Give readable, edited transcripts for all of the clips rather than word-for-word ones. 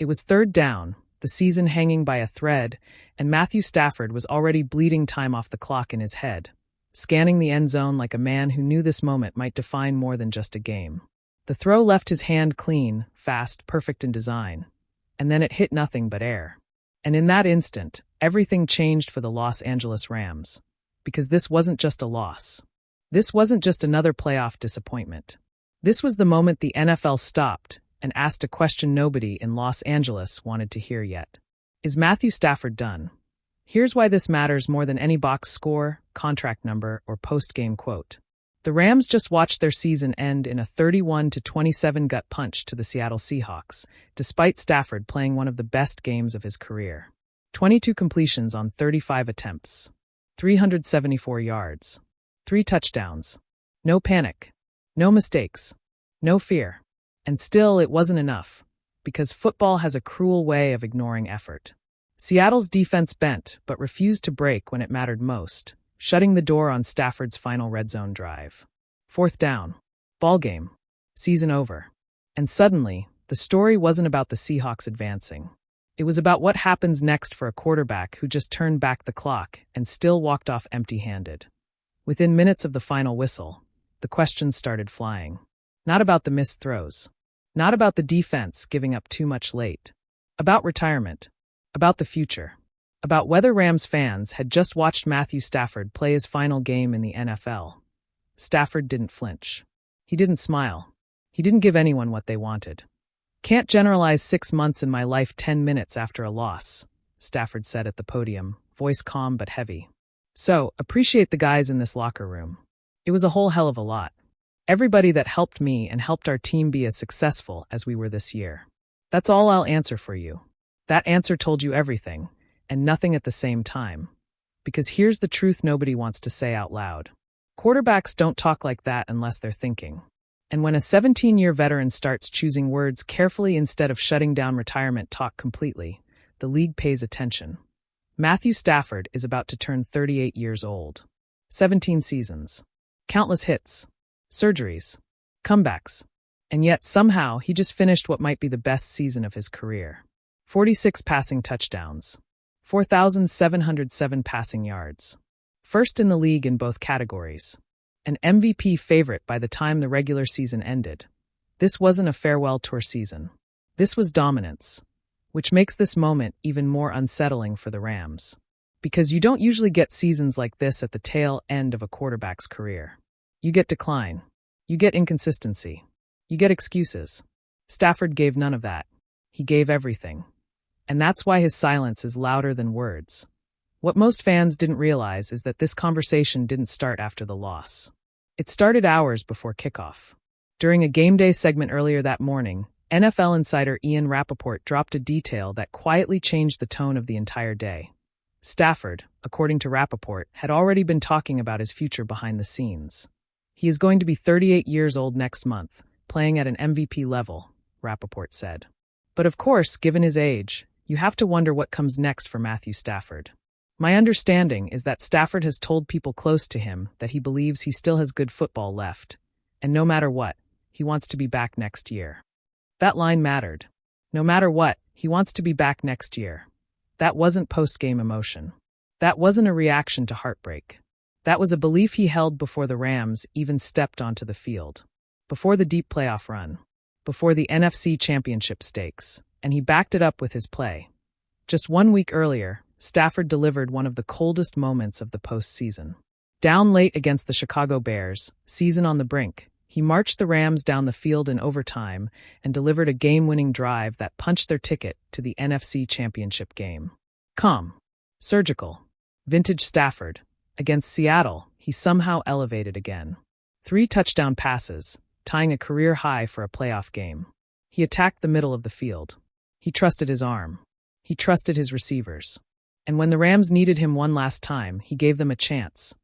It was third down, the season hanging by a thread, and Matthew Stafford was already bleeding time off the clock in his head, scanning the end zone like a man who knew this moment might define more than just a game. The throw left his hand clean, fast, perfect in design, and then it hit nothing but air. And in that instant, everything changed for the Los Angeles Rams. Because this wasn't just a loss. This wasn't just another playoff disappointment. This was the moment the NFL stopped and asked a question nobody in Los Angeles wanted to hear yet. Is Matthew Stafford done? Here's why this matters more than any box score, contract number, or post-game quote. The Rams just watched their season end in a 31-27 gut punch to the Seattle Seahawks, despite Stafford playing one of the best games of his career. 22 completions on 35 attempts. 374 yards. 3 touchdowns. No panic. No mistakes. No fear. And still, it wasn't enough, because football has a cruel way of ignoring effort. Seattle's defense bent, but refused to break when it mattered most, shutting the door on Stafford's final red zone drive. Fourth down. Ball game. Season over. And suddenly, the story wasn't about the Seahawks advancing. It was about what happens next for a quarterback who just turned back the clock and still walked off empty-handed. Within minutes of the final whistle, the questions started flying. Not about the missed throws. Not about the defense giving up too much late. About retirement. About the future. About whether Rams fans had just watched Matthew Stafford play his final game in the NFL. Stafford didn't flinch. He didn't smile. He didn't give anyone what they wanted. "Can't generalize 6 months in my life 10 minutes after a loss," Stafford said at the podium, voice calm but heavy. "So, appreciate the guys in this locker room. It was a whole hell of a lot. Everybody that helped me and helped our team be as successful as we were this year. That's all I'll answer for you." That answer told you everything, and nothing at the same time. Because here's the truth nobody wants to say out loud. Quarterbacks don't talk like that unless they're thinking. And when a 17-year veteran starts choosing words carefully instead of shutting down retirement talk completely, the league pays attention. Matthew Stafford is about to turn 38 years old. 17 seasons. Countless hits. Surgeries. Comebacks. And yet, somehow, he just finished what might be the best season of his career. 46 passing touchdowns. 4,707 passing yards. First in the league in both categories. An MVP favorite by the time the regular season ended. This wasn't a farewell tour season. This was dominance, which makes this moment even more unsettling for the Rams. Because you don't usually get seasons like this at the tail end of a quarterback's career. You get decline. You get inconsistency. You get excuses. Stafford gave none of that. He gave everything. And that's why his silence is louder than words. What most fans didn't realize is that this conversation didn't start after the loss. It started hours before kickoff. During a game day segment earlier that morning, NFL insider Ian Rappaport dropped a detail that quietly changed the tone of the entire day. Stafford, according to Rappaport, had already been talking about his future behind the scenes. He is going to be 38 years old next month, playing at an MVP level, Rappaport said. But of course, given his age, you have to wonder what comes next for Matthew Stafford. My understanding is that Stafford has told people close to him that he believes he still has good football left, and no matter what, he wants to be back next year. That line mattered. No matter what, he wants to be back next year. That wasn't post-game emotion. That wasn't a reaction to heartbreak. That was a belief he held before the Rams even stepped onto the field. Before the deep playoff run. Before the NFC Championship stakes. And he backed it up with his play. Just 1 week earlier, Stafford delivered one of the coldest moments of the postseason. Down late against the Chicago Bears, season on the brink, he marched the Rams down the field in overtime and delivered a game-winning drive that punched their ticket to the NFC Championship game. Calm. Surgical. Vintage Stafford. Against Seattle, he somehow elevated again. 3 touchdown passes, tying a career high for a playoff game. He attacked the middle of the field. He trusted his arm. He trusted his receivers. And when the Rams needed him one last time, he gave them a chance.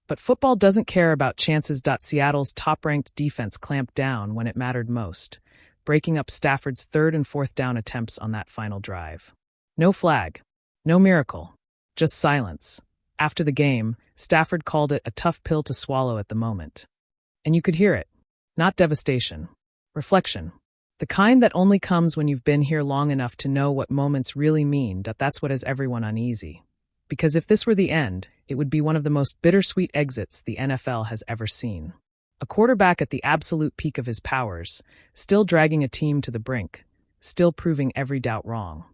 But football doesn't care about chances. Seattle's top-ranked defense clamped down when it mattered most, breaking up Stafford's 3rd and 4th down attempts on that final drive. No flag. No miracle. Just silence. After the game, Stafford called it a tough pill to swallow at the moment. And you could hear it. Not devastation. Reflection. The kind that only comes when you've been here long enough to know what moments really mean. That's what has everyone uneasy. Because if this were the end, it would be one of the most bittersweet exits the NFL has ever seen. A quarterback at the absolute peak of his powers, still dragging a team to the brink, still proving every doubt wrong.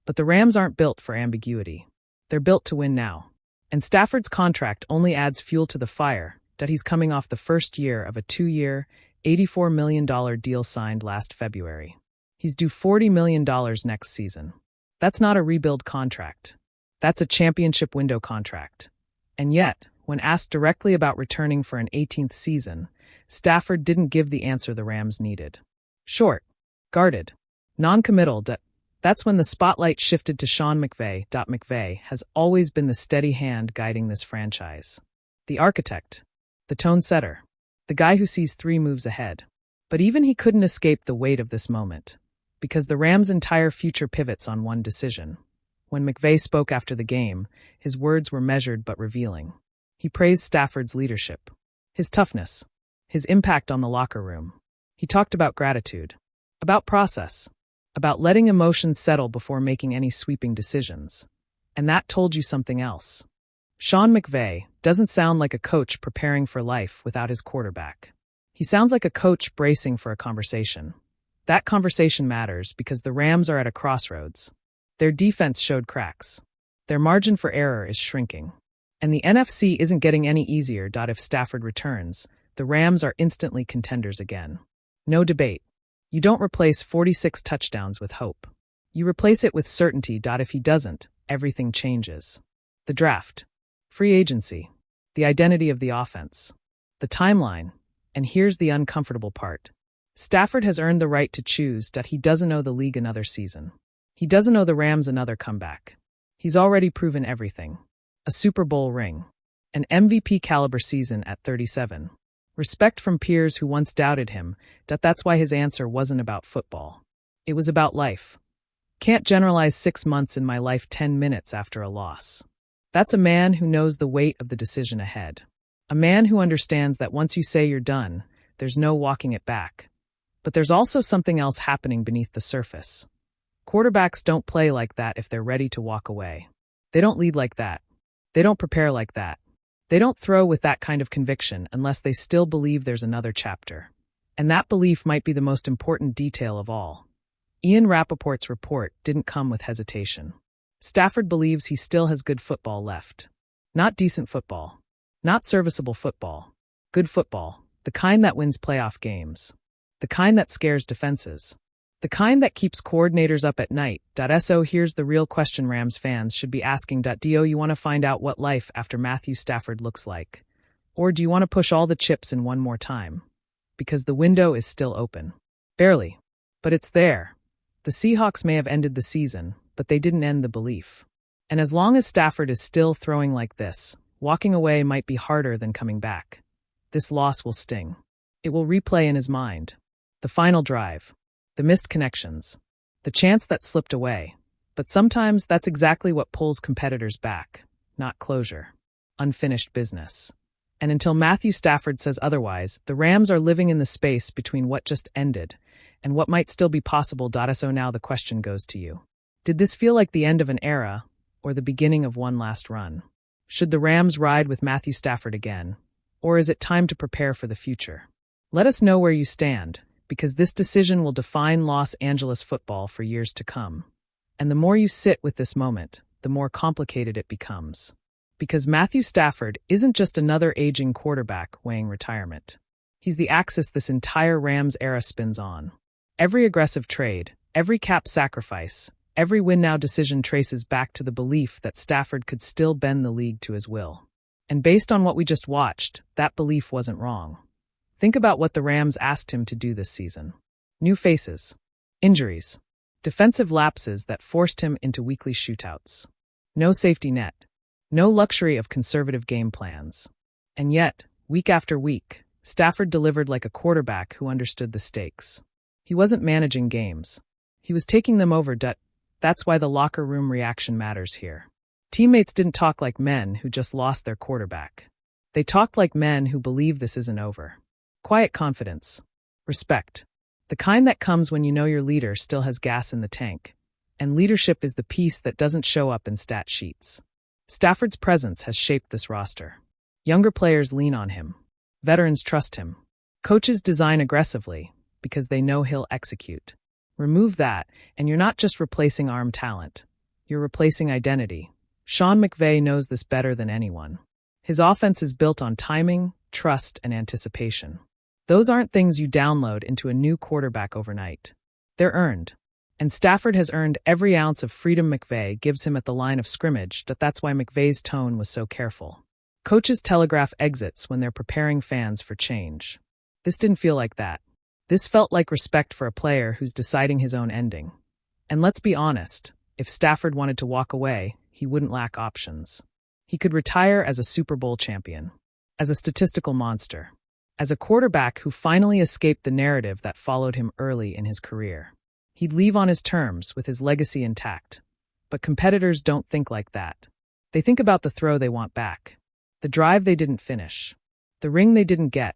But the Rams aren't built for ambiguity. They're built to win now. And Stafford's contract only adds fuel to the fire, that he's coming off the first year of a 2-year, $84 million deal signed last February. He's due $40 million next season. That's not a rebuild contract. That's a championship window contract. And yet, when asked directly about returning for an 18th season, Stafford didn't give the answer the Rams needed. Short, guarded, non-committal. That's when the spotlight shifted to Sean McVay. McVay has always been the steady hand guiding this franchise. The architect, the tone setter, the guy who sees 3 moves ahead. But even he couldn't escape the weight of this moment, because the Rams' entire future pivots on one decision. When McVay spoke after the game, his words were measured but revealing. He praised Stafford's leadership, his toughness, his impact on the locker room. He talked about gratitude, about process, about letting emotions settle before making any sweeping decisions. And that told you something else. Sean McVay doesn't sound like a coach preparing for life without his quarterback. He sounds like a coach bracing for a conversation. That conversation matters because the Rams are at a crossroads. Their defense showed cracks. Their margin for error is shrinking. And the NFC isn't getting any easier. If Stafford returns, the Rams are instantly contenders again. No debate. You don't replace 46 touchdowns with hope. You replace it with certainty. If he doesn't, everything changes. The draft, free agency, the identity of the offense, the timeline, and here's the uncomfortable part. Stafford has earned the right to choose. He doesn't owe the league another season. He doesn't owe the Rams another comeback. He's already proven everything. A Super Bowl ring. An MVP-caliber season at 37. Respect from peers who once doubted him. That's why his answer wasn't about football. It was about life. Can't generalize 6 months in my life 10 minutes after a loss. That's a man who knows the weight of the decision ahead. A man who understands that once you say you're done, there's no walking it back. But there's also something else happening beneath the surface. Quarterbacks don't play like that if they're ready to walk away. They don't lead like that. They don't prepare like that. They don't throw with that kind of conviction unless they still believe there's another chapter. And that belief might be the most important detail of all. Ian Rappaport's report didn't come with hesitation. Stafford believes he still has good football left. Not decent football. Not serviceable football. Good football. The kind that wins playoff games. The kind that scares defenses. The kind that keeps coordinators up at night. So here's the real question Rams fans should be asking. Do you want to find out what life after Matthew Stafford looks like? Or do you want to push all the chips in one more time? Because the window is still open. Barely. But it's there. The Seahawks may have ended the season, but they didn't end the belief. And as long as Stafford is still throwing like this, walking away might be harder than coming back. This loss will sting. It will replay in his mind. The final drive. The missed connections. The chance that slipped away. But sometimes that's exactly what pulls competitors back. Not closure. Unfinished business. And until Matthew Stafford says otherwise, the Rams are living in the space between what just ended and what might still be possible. So now the question goes to you. Did this feel like the end of an era or the beginning of one last run? Should the Rams ride with Matthew Stafford again? Or is it time to prepare for the future? Let us know where you stand, because this decision will define Los Angeles football for years to come. And the more you sit with this moment, the more complicated it becomes. Because Matthew Stafford isn't just another aging quarterback weighing retirement. He's the axis this entire Rams era spins on. Every aggressive trade, every cap sacrifice, every win-now decision traces back to the belief that Stafford could still bend the league to his will. And based on what we just watched, that belief wasn't wrong. Think about what the Rams asked him to do this season. New faces, injuries, defensive lapses that forced him into weekly shootouts. No safety net, no luxury of conservative game plans. And yet, week after week, Stafford delivered like a quarterback who understood the stakes. He wasn't managing games. He was taking them over. That's why the locker room reaction matters here. Teammates didn't talk like men who just lost their quarterback. They talked like men who believe this isn't over. Quiet confidence. Respect. The kind that comes when you know your leader still has gas in the tank. And leadership is the piece that doesn't show up in stat sheets. Stafford's presence has shaped this roster. Younger players lean on him. Veterans trust him. Coaches design aggressively because they know he'll execute. Remove that, and you're not just replacing arm talent. You're replacing identity. Sean McVay knows this better than anyone. His offense is built on timing, trust, and anticipation. Those aren't things you download into a new quarterback overnight. They're earned. And Stafford has earned every ounce of freedom McVay gives him at the line of scrimmage. That's why McVay's tone was so careful. Coaches telegraph exits when they're preparing fans for change. This didn't feel like that. This felt like respect for a player who's deciding his own ending. And let's be honest, if Stafford wanted to walk away, he wouldn't lack options. He could retire as a Super Bowl champion, as a statistical monster, as a quarterback who finally escaped the narrative that followed him early in his career. He'd leave on his terms with his legacy intact. But competitors don't think like that. They think about the throw they want back, the drive they didn't finish, the ring they didn't get.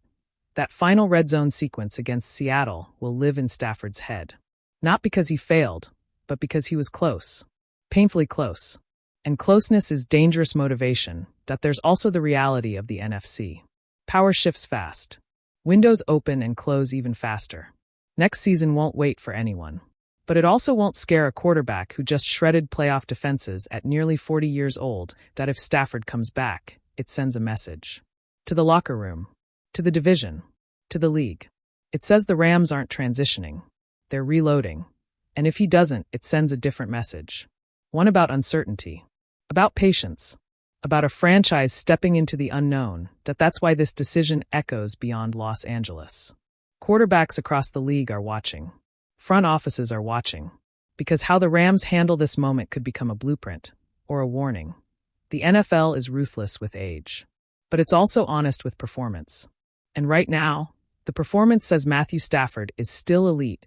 That final red zone sequence against Seattle will live in Stafford's head. Not because he failed, but because he was close. Painfully close. And closeness is dangerous motivation. There's also the reality of the NFC. Power shifts fast. Windows open and close even faster. Next season won't wait for anyone. But it also won't scare a quarterback who just shredded playoff defenses at nearly 40 years old. If Stafford comes back, it sends a message. To the locker room. To the division. To the league. It says the Rams aren't transitioning. They're reloading. And if he doesn't, it sends a different message. One about uncertainty. About patience. About a franchise stepping into the unknown. That's why this decision echoes beyond Los Angeles. Quarterbacks across the league are watching. Front offices are watching. Because how the Rams handle this moment could become a blueprint, or a warning. The NFL is ruthless with age. But it's also honest with performance. And right now, the performance says Matthew Stafford is still elite.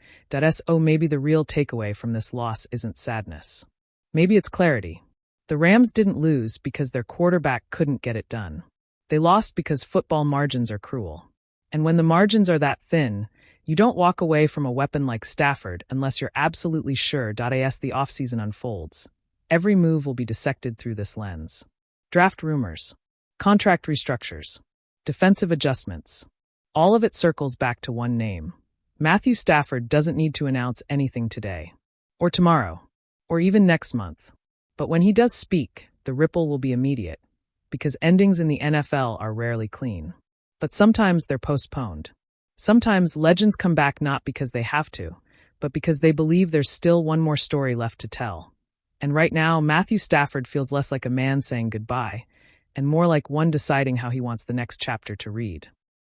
Maybe the real takeaway from this loss isn't sadness. Maybe it's clarity. The Rams didn't lose because their quarterback couldn't get it done. They lost because football margins are cruel. And when the margins are that thin, you don't walk away from a weapon like Stafford unless you're absolutely sure. As the offseason unfolds, every move will be dissected through this lens. Draft rumors, contract restructures, defensive adjustments. All of it circles back to one name. Matthew Stafford doesn't need to announce anything today, or tomorrow, or even next month. But when he does speak, the ripple will be immediate, because endings in the NFL are rarely clean. But sometimes they're postponed. Sometimes legends come back not because they have to, but because they believe there's still one more story left to tell. And right now, Matthew Stafford feels less like a man saying goodbye, and more like one deciding how he wants the next chapter to read.